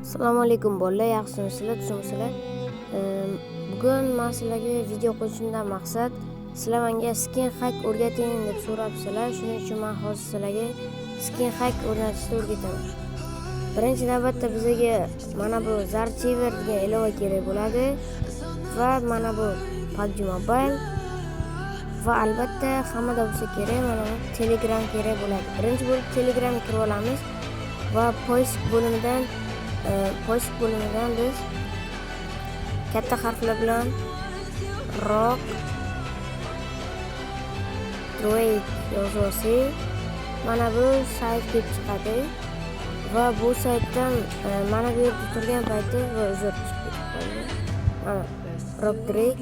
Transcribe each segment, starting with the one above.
Assalomu alaykum bolalar, yaxshimisizlar, tushunmisizlar? Bugun men sizlarga video qo'yishimdan maqsad sizlar menga skin hack o'rgating deb so'rabsizlar. Shuning uchun men hozir sizlarga skin hack o'rnatishni o'rgataman. Birinchi navbatda bizga mana bu Zarchiver degan ilova kerak bo'ladi va mana bu PUBG Mobile va albatta hammada bo'lsa kerak mana bu Telegram kerak bo'ladi. Birinchi bo'lib Telegramga kirib olamiz va poisk bo'limidan biz katta harflar bilan rock droid yozasiz. Mana bu sayt kelib chiqadi va bu saytdan mana bu yerda turgan payti va uzr chiqib ketadi. Mana rock droid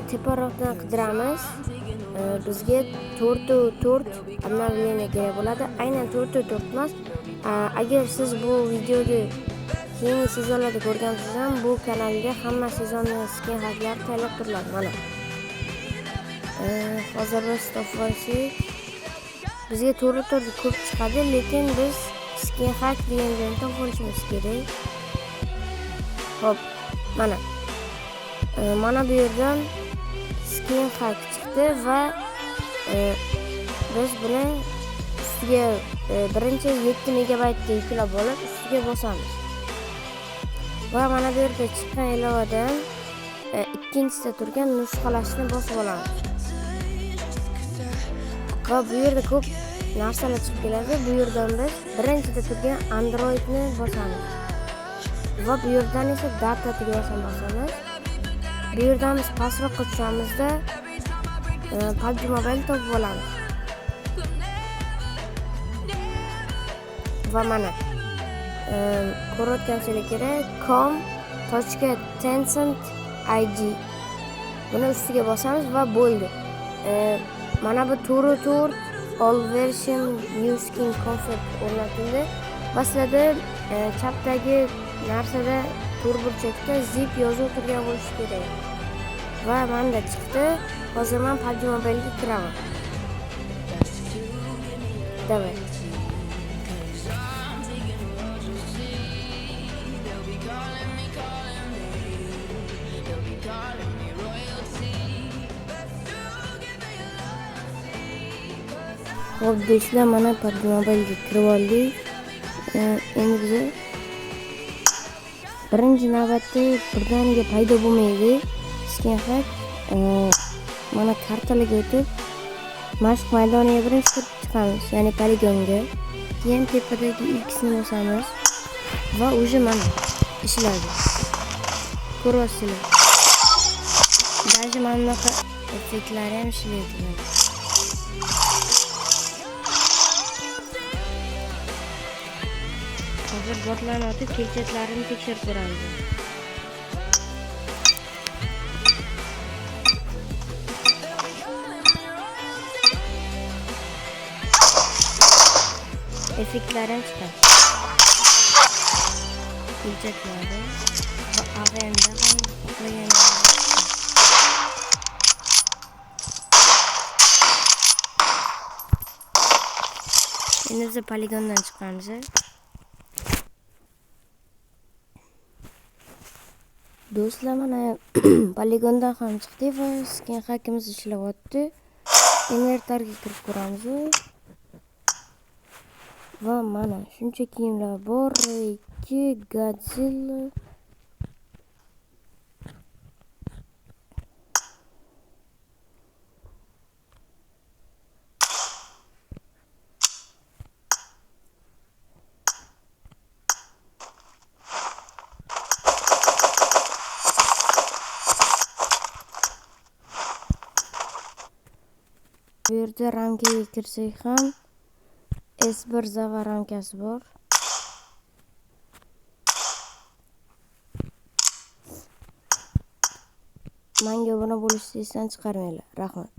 teparoqdan qidiramiz. Bizga 4 обновление kerak bo'ladi. Aynan 4 emas. Agar siz bu videoga keyingi sezonlarda ko'rgansiz ham bu kanalga hamma sezonning skin hacklari tayyorlab turiladi. Mana hozir biz topib bizga to'g'ri ko'p chiqadi, lekin biz skin hack degan joyni topib olishimiz kerak. Hop, mana bu yerdan skin hack chiqdi va biz buni ustiga birinchi 7 megabaytga yuklab olib ustiga bosamiz. Va mana bu yerda chiqqan ilovadan ikkinchisida turgan nusxalashni bosib olamiz. Va bu yerda ko'p narsalar chiqib keladi. Bu yerdan biz birinchida turgan Androidni bosamiz. Va bu yerdan esa data tugmasini bosamiz. Bu yerdan biz pastroqqa tushamizda PUBG Mobile topib olamiz. Va mana ko'rayotgansizlar kerak com.tencent.ig buni ustiga bosamiz va bo'ldi. Mana bu tur all version new skin concept o'rnatildi. Va sizlarda chapdagi narsada tur burchakda zip yozuv turgan bo'lishi kerak. Va menda chiqdi. Hozir men PUBG Mobile ga kiraman. Davay. Hop do'stlar, mana PUBG Mobile ga kirib oldik. Endi biz birinchi navbatda birdaniga paydo bo'lmaydi skin hack. Mana kartalarga o'tib mashq maydoniga birinchi kirib chiqamiz, ya'ni poligonga. Keyin tepadagi X'ni bosamiz va уже mana ishladi. Ko'ryapsizlar. Даже mana bunaqa effektlar ham ishlaydi. Hozir botlarni otib kelchatlarini tekshirib ko'ramiz. Effektlar ham chiqadi. Kelchatlari va AVM'da ham qo'ygan. Endi biz poligondan chiqamiz. Do'stlar, mana poligondan ham chiqdi va skin hackimiz ishlayapti. Inventarga kirib ko'ramiz. Va mana shuncha kiyimlar bor. 2 Godzilla. Bu yerda ramkaga kirsak ham S1 Zava ramkasi bor. Menga obuna bo'lishni esdan chiqarmanglar. Rahmat.